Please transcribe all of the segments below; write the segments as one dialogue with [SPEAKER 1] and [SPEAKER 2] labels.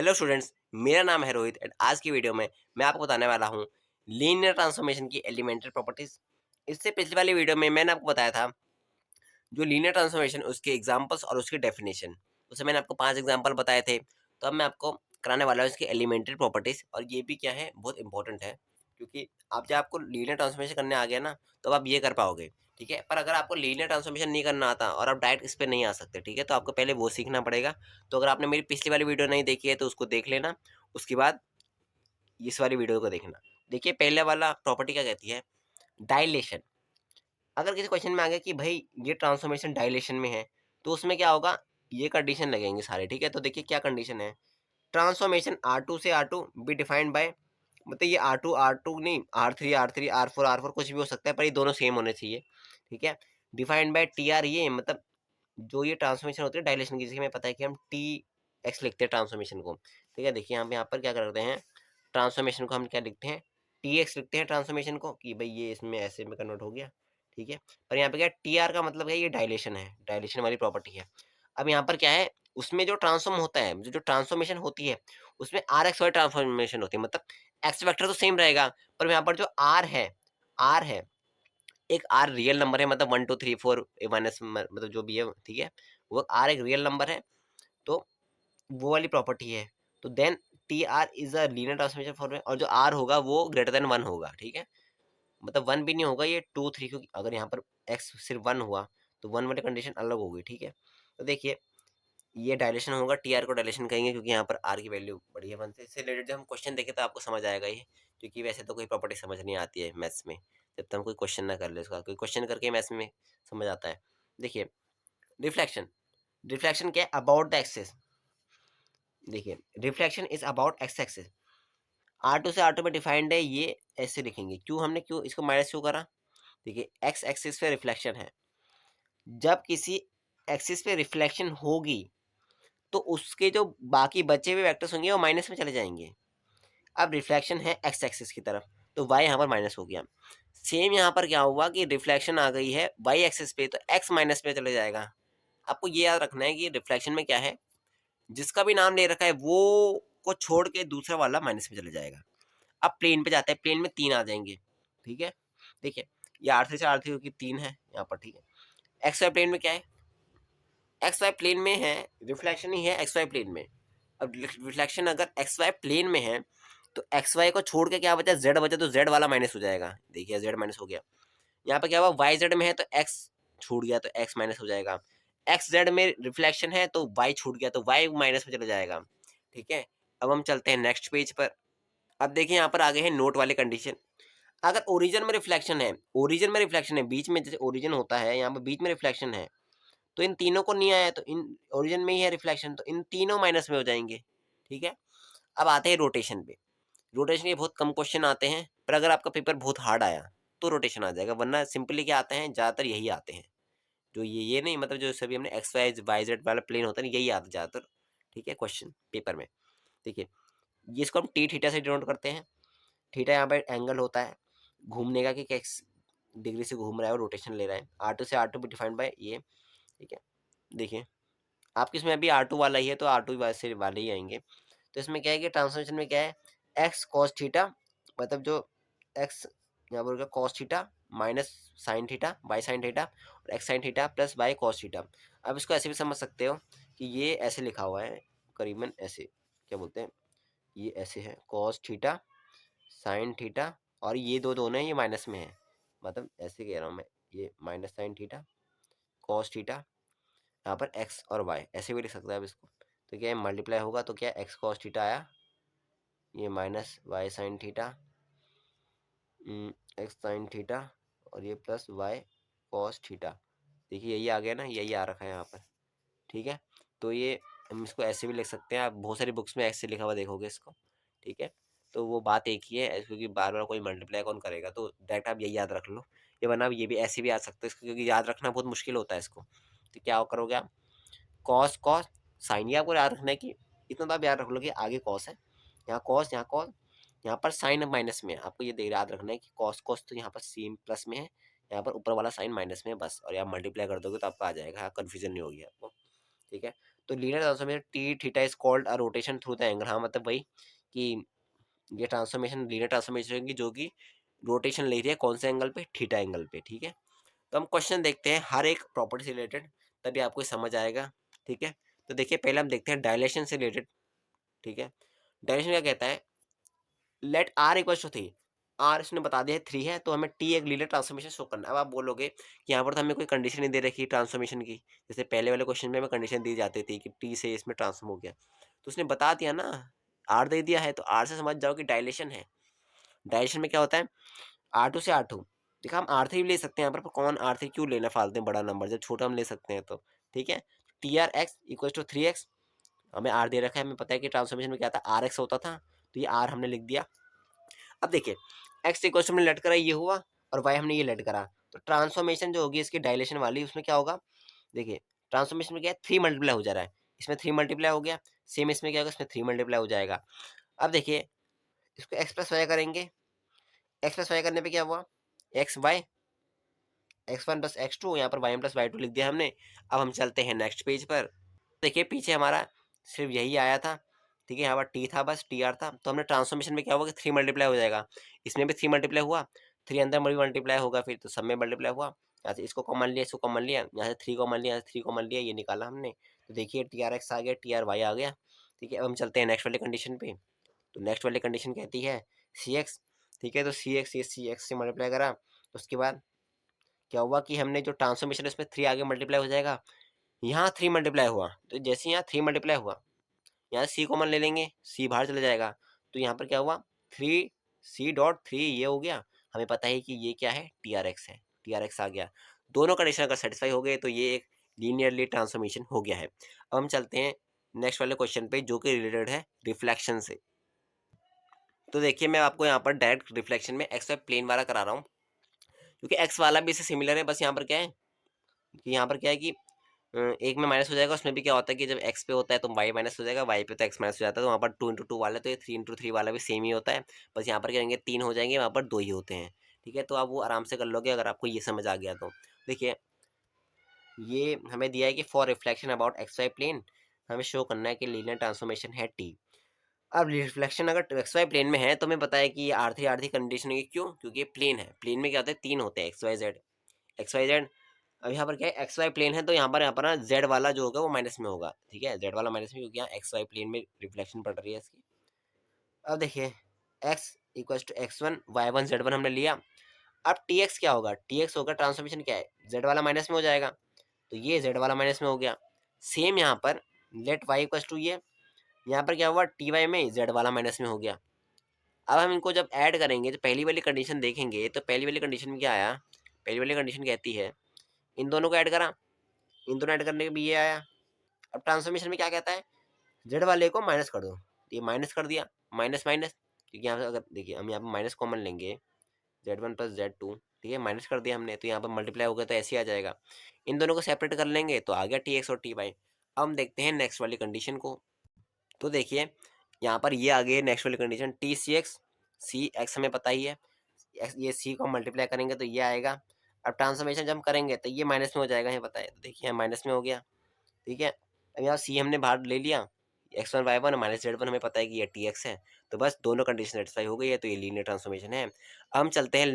[SPEAKER 1] Hello students, मेरा नाम है रोहित एंड आज की वीडियो में मैं आपको बताने वाला हूँ लीनियर ट्रांसफॉर्मेशन की एलिमेंट्री प्रॉपर्टीज। इससे पिछली वाली वीडियो में मैंने आपको बताया था जो लीनियर ट्रांसफॉर्मेशन उसके एग्जांपल्स और उसकी डेफिनेशन। उससे मैंने आपको 5 एग्जांपल बताए थे। तो अब मैं आपको कराने वाला हूँ इसकी एलिमेंट्री प्रॉपर्टीज, और ये भी क्या है, बहुत इंपॉर्टेंट है, क्योंकि आप जब आपको लीनियर ट्रांसफॉर्मेशन करने आ गया ना, तो आप ये कर पाओगे। ठीक है, पर अगर आपको लीनियर ट्रांसफॉर्मेशन नहीं करना आता और आप डायरेक्ट इस पर नहीं आ सकते, ठीक है, तो आपको पहले वो सीखना पड़ेगा। तो अगर आपने मेरी पिछली वाली वीडियो नहीं देखी है तो उसको देख लेना, उसके बाद इस वाली वीडियो को देखना। देखिए, पहले वाला प्रॉपर्टी क्या कहती है, डायलेशन। अगर किसी क्वेश्चन में आ गया कि भाई ये ट्रांसफॉर्मेशन डायलेशन में है, तो उसमें क्या होगा, ये कंडीशन लगेंगे सारे। ठीक है, तो देखिए क्या कंडीशन है, ट्रांसफॉर्मेशन R2 से R2 बी डिफाइंड बाय, मतलब ये R2 नहीं, R3 R4 कुछ भी हो सकता है, पर ये दोनों सेम होने चाहिए। ठीक है, डिफाइंड बाय TR, ये मतलब जो ये ट्रांसफॉर्मेशन होती है डायलेशन की, जिसकी हमें पता है कि हम TX लिखते हैं ट्रांसफॉर्मेशन को। ठीक है, देखिए यहाँ पर क्या करते हैं, ट्रांसफॉर्मेशन को हम क्या लिखते हैं, TX लिखते हैं ट्रांसफॉर्मेशन को, कि भाई ये इसमें ऐसे में कन्वर्ट हो गया। ठीक है, पर यहाँ पे क्या TR का मतलब है, ये डायलेशन है, डायलेशन वाली प्रॉपर्टी है। अब यहाँ पर क्या है, उसमें जो ट्रांसफॉर्म होता है, जो ट्रांसफॉर्मेशन होती है, उसमें RX वाली ट्रांसफॉर्मेशन होती है, मतलब एक्स वेक्टर तो सेम रहेगा, पर यहाँ पर जो R है, एक आर रियल नंबर है, मतलब 1 2 3 4 माइनस, मतलब जो भी है, ठीक है, वो आर एक रियल नंबर है, तो वो वाली प्रॉपर्टी है। तो then T R is a linear transformation for, और जो आर होगा वो ग्रेटर देन 1 होगा। ठीक है, मतलब 1 भी नहीं होगा, ये 2 3, क्योंकि अगर यहाँ पर एक्स सिर्फ 1 हुआ तो 1 वाली कंडीशन अलग होगी। ठीक है, तो देखिए ये डायलेशन होगा, टी आर को डायलेशन कहेंगे, क्योंकि यहाँ पर आर की वैल्यू बड़ी है 1 से। इससे रिलेटेड जब हम क्वेश्चन देखें तो आपको समझ आएगा ये, क्योंकि वैसे तो कोई प्रॉपर्टी समझ नहीं आती है मैथ्स में, जब तक हम कोई क्वेश्चन ना कर ले उसका, कोई क्वेश्चन करके मैथ्स में समझ आता है। देखिए, रिफ्लेक्शन, रिफ्लेक्शन क्या है, अबाउट द एक्सेस। देखिए, reflection is about X axes. R2 से R2 में डिफाइंड है, ये ऐसे लिखेंगे, क्यों इसको माइनस क्यों करा। देखिए, एक्स एक्सिस पे रिफ्लेक्शन है, जब किसी एक्सिस पे रिफ्लेक्शन होगी तो उसके जो बाकी बचे हुए वेक्टर्स होंगे वो माइनस में चले जाएंगे। अब रिफ्लेक्शन है एक्स एक्सिस की तरफ, तो वाई यहाँ पर माइनस हो गया। सेम यहाँ पर क्या हुआ कि रिफ्लेक्शन आ गई है वाई एक्सिस पे, तो एक्स माइनस पे चले जाएगा। आपको ये याद रखना है कि रिफ्लेक्शन में क्या है, जिसका भी नाम ले रखा है वो को छोड़ के दूसरा वाला माइनस में चले जाएगा। अब प्लेन पे जाता है, प्लेन में 3 आ जाएंगे। ठीक है, देखिए ये R3 से R3 की 3 है यहाँ पर। ठीक है, एक्स वाई प्लेन में क्या है, एक्स वाई प्लेन में है, रिफ्लेक्शन ही है एक्स वाई प्लेन में। अब रिफ्लेक्शन अगर एक्स वाई प्लेन में है, तो एक्स वाई को छोड़ के क्या बचा, जेड बचा, तो जेड वाला माइनस हो जाएगा। देखिए जेड माइनस हो गया। यहाँ पे क्या हुआ, वाई जेड में है तो एक्स छूट गया, तो एक्स माइनस हो जाएगा। एक्स जेड में रिफ्लेक्शन है तो वाई छूट गया, तो वाई माइनस में चला जाएगा। ठीक है, अब हम चलते हैं नेक्स्ट पेज पर। अब देखिए यहाँ पर आगे है नोट वाली कंडीशन। अगर ओरिजिन में रिफ्लेक्शन है, बीच में जैसे ओरिजिन होता है, यहाँ पर बीच में रिफ्लेक्शन है, तो इन तीनों को नहीं आया, तो इन ओरिजिन में ही है रिफ्लेक्शन, तो इन तीनों माइनस में हो जाएंगे। ठीक है, अब आते हैं रोटेशन पे। रोटेशन के बहुत कम क्वेश्चन आते हैं, पर अगर आपका पेपर बहुत हार्ड आया तो रोटेशन आ जाएगा, वरना सिंपली क्या आते हैं, ज़्यादातर यही आते हैं। जो ये नहीं, मतलब जो सभी हमने एक्स वाई वाई जेड वाला प्लेन होता है ना, यही आता है ज़्यादातर। ठीक है, क्वेश्चन पेपर में। देखिए, ये इसको हम टी थीटा से डिनोट करते हैं। थीटा यहाँ पर एंगल होता है घूमने का, कि किस डिग्री से घूम रहा है और रोटेशन ले रहा है। R2 भी डिफाइंड बाय ये। ठीक है, देखिए आपके इसमें अभी R2 वाला ही है, तो R2 से वाले ही आएंगे। तो इसमें क्या है कि ट्रांसफॉर्मेशन में क्या है, एक्स कॉस थीटा, मतलब जो एक्स यहाँ पर cos theta minus sine theta y sine theta, और x sine theta plus y cos theta. अब इसको ऐसे भी समझ सकते हो कि ये ऐसे लिखा हुआ है, करीबन ऐसे, क्या बोलते हैं, ये ऐसे है कॉस थीटा साइन थीटा, और ये दो दोनों हैं, ये माइनस में है, मतलब ऐसे कह रहा हूँ मैं, ये minus sine theta cos theta, यहाँ पर एक्स और वाई ऐसे भी लिख सकते हैं आप इसको। तो क्या मल्टीप्लाई होगा, तो क्या एक्स कॉस थीटा आया, ये minus Y sine theta, X sine theta, और ये प्लस वाई कॉस थीटा। देखिए यही आ गया ना, यही आ रखा है यहाँ पर। ठीक है, तो ये हम इसको ऐसे भी लिख सकते हैं, आप बहुत सारी बुक्स में ऐसे लिखा हुआ देखोगे इसको। ठीक है, तो वो बात एक ही है, क्योंकि बार बार कोई मल्टीप्लाई कौन करेगा, तो डायरेक्ट आप यही याद रख लो। ये वरना ये भी ऐसे भी आ सकते हैं इसको, क्योंकि याद रखना बहुत मुश्किल होता है इसको। तो क्या करोगे आप, कॉस कॉस साइन, ये आपको याद रखना है कि इतना तो आप याद रख लो कि आगे कॉस है, यहाँ कॉस, यहाँ कॉस, यहाँ पर साइन माइनस में है। आपको ये याद रखना है कि कॉस कॉस तो यहाँ पर सेम प्लस में है, यहाँ पर ऊपर वाला साइन माइनस में है बस, और यहाँ मल्टीप्लाई कर दोगे तो आपका आ जाएगा, कन्फ्यूजन नहीं होगी आपको। ठीक है, तो linear transformation T theta is called a rotation through the angle. हाँ मतलब वही कि ये ट्रांसफॉर्मेशन लीनियर ट्रांसफॉर्मेशन की जो कि रोटेशन ले रही है कौन से एंगल पे, थीटा एंगल पे, ठीक है। तो हम क्वेश्चन देखते हैं हर एक प्रॉपर्टी से रिलेटेड, तभी आपको समझ आएगा, ठीक है। तो देखिए पहले हम देखते हैं डायलेशन से रिलेटेड, ठीक है। डायलेशन क्या कहता है, let R equal to three, R इसने बता दिया है 3 है, तो हमें टी एक लीनियर ट्रांसफॉर्मेशन शो करना है। अब आप बोलोगे कि यहाँ पर तो हमें कोई कंडीशन नहीं दे रखी ट्रांसफॉर्मेशन की, जैसे पहले वाले क्वेश्चन में हमें कंडीशन दी जाती थी कि टी से इसमें ट्रांसफॉर्म हो गया, तो उसने बता दिया ना, आर दे दिया है, तो आर से समझ जाओ कि डायलेशन है। डायलेशन में क्या होता है, R2 से R2, देखा हम R3 भी ले सकते हैं यहाँ पर कौन R3 क्यों लेना फालतू में बड़ा नंबर, जब छोटा हम ले सकते हैं तो, ठीक है। T R X equal to 3x, हमें R दे रखा है, हमें पता है कि ट्रांसफॉर्मेशन में क्या था RX होता था, तो ये R हमने लिख दिया। अब देखिए x इक्वल टू हमने लेट करा ये हुआ, और y हमने ये लेट करा, तो ट्रांसफॉर्मेशन जो होगी इसकी डायलेशन वाली, उसमें क्या होगा, देखिए ट्रांसफॉर्मेशन में क्या है 3 मल्टीप्लाई हो जा रहा है, इसमें 3 मल्टीप्लाई हो गया, सेम इसमें क्या होगा, इसमें 3 मल्टीप्लाई हो जाएगा। अब देखिए इसको x प्लस वाई करेंगे, x प्लस वाई करने पे क्या हुआ, x Y x1 plus x2, यहाँ पर y1 प्लस y2 लिख दिया हमने। अब हम चलते हैं नेक्स्ट पेज पर, देखिए पीछे हमारा सिर्फ यही आया था, ठीक है, यहाँ पर t था, बस tr था, तो हमने ट्रांसफॉर्मेशन में क्या होगा कि 3 मल्टीप्लाई हो जाएगा, इसमें भी 3 मल्टीप्लाई हुआ, 3 अंदर मल्टीप्लाई होगा, फिर तो सब में मल्टीप्लाई हुआ, यहाँ से इसको कॉमन लिया, इसको कॉमन लिया, यहाँ से 3 कॉमन लिया, यहाँ से 3 कॉमन लिया, ये निकाला हमने, तो देखिए TRX आ गया, TRY आ गया, ठीक है। अब हम चलते हैं नेक्स्ट वाली कंडीशन पे, तो नेक्स्ट वाली कंडीशन कहती है CX, ठीक है, तो CX ये CX से मल्टीप्लाई करा, उसके बाद क्या हुआ कि हमने जो ट्रांसफॉर्मेशन है उसमें 3 आगे मल्टीप्लाई हो जाएगा, यहाँ 3 मल्टीप्लाई हुआ, तो जैसे यहाँ 3 मल्टीप्लाई हुआ, यहाँ सी कॉमन ले लेंगे, सी बाहर चला जाएगा, तो यहाँ पर क्या हुआ 3C.3 ये हो गया, हमें पता है कि ये क्या है TRX है, TRX आ गया, दोनों कंडीशन अगर सेटिस्फाई हो गए तो ये एक लीनियरली ट्रांसफॉर्मेशन हो गया है। अब हम चलते हैं नेक्स्ट वाले क्वेश्चन पे जो कि रिलेटेड है रिफ्लेक्शन से। तो देखिए मैं आपको यहाँ पर डायरेक्ट रिफ्लेक्शन में एक्स वाई प्लेन वाला करा रहा हूँ, क्योंकि एक्स वाला भी इससे सिमिलर है, बस यहाँ पर क्या है कि यहाँ पर क्या है कि एक में माइनस हो जाएगा, उसमें भी क्या होता है कि जब एक्स पे होता है तो वाई माइनस हो जाएगा, वाई पे तो एक्स माइनस हो जाता है, तो वहाँ पर 2 × 2 वाला, तो ये 3 × 3 वाला भी सेम ही होता है, बस यहाँ पर क्या होंगे 3 हो जाएंगे, वहाँ पर 2 ही होते हैं, ठीक है। तो आप वो आराम से कर लोगे अगर आपको ये समझ आ गया तो। देखिए ये हमें दिया है कि for reflection about X Y plane, हमें शो करना है कि लीनियर ट्रांसफॉर्मेशन है टी। अब रिफ्लेक्शन अगर एक्स वाई प्लेन में है तो हमें पता है कि ये R3 कंडीशन है, क्यों, क्योंकि ये प्लेन है, प्लेन में क्या होता है 3 होते हैं X Y Z, X Y Z. अब यहाँ पर क्या है एक्स वाई प्लेन है, तो यहाँ पर ना जेड वाला जो होगा वो माइनस में होगा, ठीक है, जेड वाला माइनस में, क्योंकि यहाँ एक्स वाई प्लेन में रिफ्लेक्शन पड़ रही है इसकी। अब देखिए x equals to x1 y1 z1 हमने लिया, अब tx क्या होगा, tx होगा ट्रांसफॉर्मेशन क्या है, z वाला माइनस में हो जाएगा, तो ये z वाला माइनस में हो गया। सेम यहाँ पर लेट y इक्वल्स टू ये, यहाँ पर क्या हुआ ty में z वाला माइनस में हो गया। अब हम इनको जब ऐड करेंगे तो पहली वाली कंडीशन देखेंगे, तो पहली वाली कंडीशन में क्या आया, पहली वाली कंडीशन कहती है इन दोनों को ऐड करा, इन दोनों ऐड करने के भी ये आया। अब ट्रांसफॉर्मेशन में क्या कहता है जेड वाले को माइनस कर दो, तो ये माइनस कर दिया, माइनस माइनस, क्योंकि यहाँ से अगर देखिए हम यहाँ पर माइनस कॉमन लेंगे, Z1 प्लस Z2, ठीक है, माइनस कर दिया हमने, तो यहाँ पर मल्टीप्लाई हो गया तो ऐसे ही आ जाएगा। इन दोनों को सेपरेट कर लेंगे तो आ गया TX और TY। अब हम देखते हैं नेक्स्ट वाली कंडीशन को, तो देखिए यहाँ पर ये आ गई नेक्स्ट वाली कंडीशन TCX, CX हमें पता ही है, ये C को मल्टीप्लाई करेंगे तो ये आएगा। अब ट्रांसफॉर्मेशन जब हम करेंगे तो ये माइनस में हो जाएगा, ये पता है, तो देखिए माइनस में हो गया, ठीक है। अब यहाँ सी हमने बाहर ले लिया, x1 y1 माइनस z1 हमें पता है कि ये tx है, तो बस दोनों कंडीशन सेटिस्फाई हो गई है, तो ये लीनियर ट्रांसफॉर्मेशन है। अब हम चलते हैं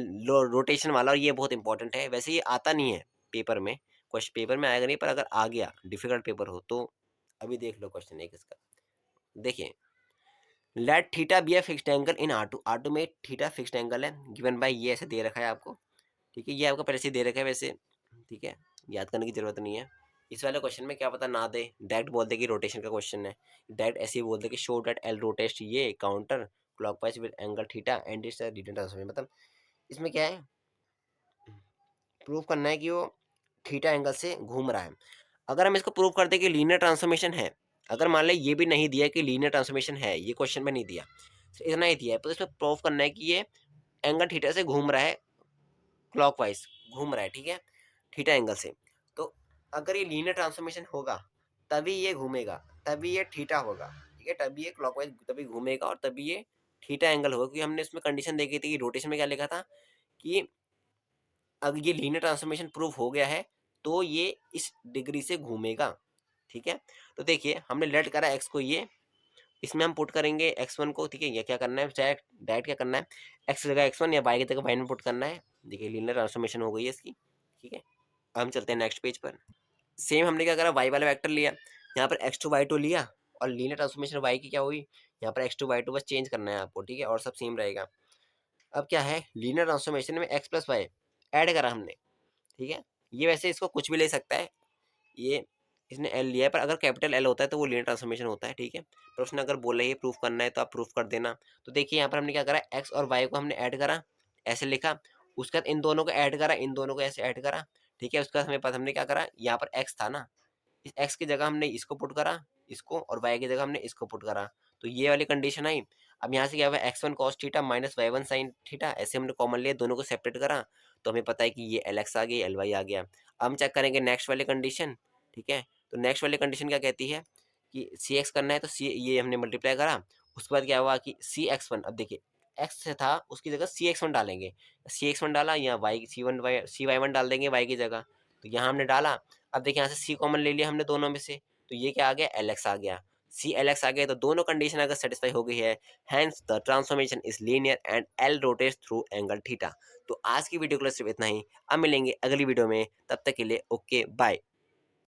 [SPEAKER 1] रोटेशन वाला, और ये बहुत इंपॉर्टेंट है, वैसे ये आता नहीं है पेपर में, क्वेश्चन पेपर में आएगा नहीं, पर अगर आ गया डिफिकल्ट पेपर हो तो अभी देख लो क्वेश्चन एक इसका। देखिए let theta be a fixed angle in R2 में थीटा फिक्स्ड एंगल है, गिवन बाय ये ऐसे दे रखा है आपको, ठीक है, ये आपको पहले से दे रखा है वैसे, ठीक है, याद करने की जरूरत नहीं है। इस वाले क्वेश्चन में क्या पता ना दे, डायरेक्ट बोल दे कि रोटेशन का क्वेश्चन है, डायरेक्ट ऐसे ही बोल दे कि शो दैट एल रोटेट्स ये counter clockwise with angle theta and it's linear transformation, मतलब इसमें क्या है प्रूव करना है कि वो थीटा एंगल से घूम रहा है। अगर हम इसको प्रूव कर दे कि लीनियर ट्रांसफॉर्मेशन है, अगर मान लें ये भी नहीं दिया कि लीनियर ट्रांसफॉर्मेशन है, ये क्वेश्चन में नहीं दिया, सिर्फ इतना ही दिया है, तो इसमें प्रूव करना है कि ये एंगल थीटा से घूम रहा है, क्लॉकवाइज घूम रहा है, ठीक है, थीटा एंगल से। तो अगर ये लीनियर ट्रांसफॉर्मेशन होगा तभी ये घूमेगा, तभी ये थीटा होगा, ठीक है, तभी ये क्लॉकवाइज तभी घूमेगा, और तभी ये थीटा एंगल होगा, क्योंकि हमने इसमें कंडीशन देखी थी कि रोटेशन में क्या लिखा था कि अगर ये लीनियर ट्रांसफॉर्मेशन प्रूव हो गया है तो ये इस डिग्री से घूमेगा, ठीक है। तो देखिए हमने लेट करा एक्स को ये, इसमें हम पुट करेंगे x1 को, ठीक है। ये क्या करना है, डायरेक्ट डायरेक्ट क्या करना है, x की जगह x1 या y की जगह y में पुट करना है। देखिए लीनियर ट्रांसफॉर्मेशन हो गई है इसकी, ठीक है। अब हम चलते हैं नेक्स्ट पेज पर। सेम हमने क्या करा, y वाला वेक्टर लिया, यहाँ पर x2 y2 लिया, और लीनियर ट्रांसफॉर्मेशन y की क्या हुई, यहाँ पर x2 y2 बस चेंज करना है आपको, ठीक है, और सब सेम रहेगा। अब क्या है, लीनियर ट्रांसफॉर्मेशन में x प्लस वाई ऐड करा हमने, ठीक है। ये वैसे इसको कुछ भी ले सकता है, ये इसने एल लिया है, पर अगर कैपिटल एल होता है तो वो लीनियर ट्रांसफॉर्मेशन होता है, ठीक है। पर उसने अगर बोला ये प्रूफ करना है तो आप प्रूफ कर देना। तो देखिए यहाँ पर हमने क्या करा, एक्स और वाई को हमने ऐड करा, ऐसे लिखा, उसके बाद इन दोनों को ऐड करा, इन दोनों को ऐसे ऐड करा, ठीक है। उसके बाद हमें पता, हमने क्या करा, यहाँ पर एक्स था ना, इस एक्स की जगह हमने इसको पुट करा, इसको, और वाई की जगह हमने इसको पुट करा, तो ये वाली कंडीशन आई। अब यहाँ से क्या हुआ, X one cos theta minus Y one sine theta, ऐसे हमने कॉमन लिया, दोनों को सेपरेट करा, तो हमें पता है कि ये एल एक्स आ गई, एल वाई आ गया। अब हम चेक करेंगे नेक्स्ट वाली कंडीशन, ठीक है। तो नेक्स्ट वाली कंडीशन क्या कहती है कि सी एक्स करना है, तो सी ये हमने मल्टीप्लाई करा, उसके बाद क्या हुआ कि सी एक्स वन, अब देखिए एक्स से था उसकी जगह सी एक्स वन डालेंगे, सी एक्स वन डाला, यहाँ Y C one Y C Y one डाल देंगे वाई की जगह, तो यहाँ हमने डाला। अब देखिए यहाँ से सी कॉमन ले लिया हमने दोनों में से, तो ये क्या आ गया, एल एक्स आ गया, सी एल एक्स आ गया, तो दोनों कंडीशन अगर सेटिस्फाई हो गई है, hence the transformation is linear and L rotates through angle theta. तो आज की वीडियो के लिए सिर्फ इतना ही, अब मिलेंगे अगली वीडियो में, तब तक के लिए ओके बाय।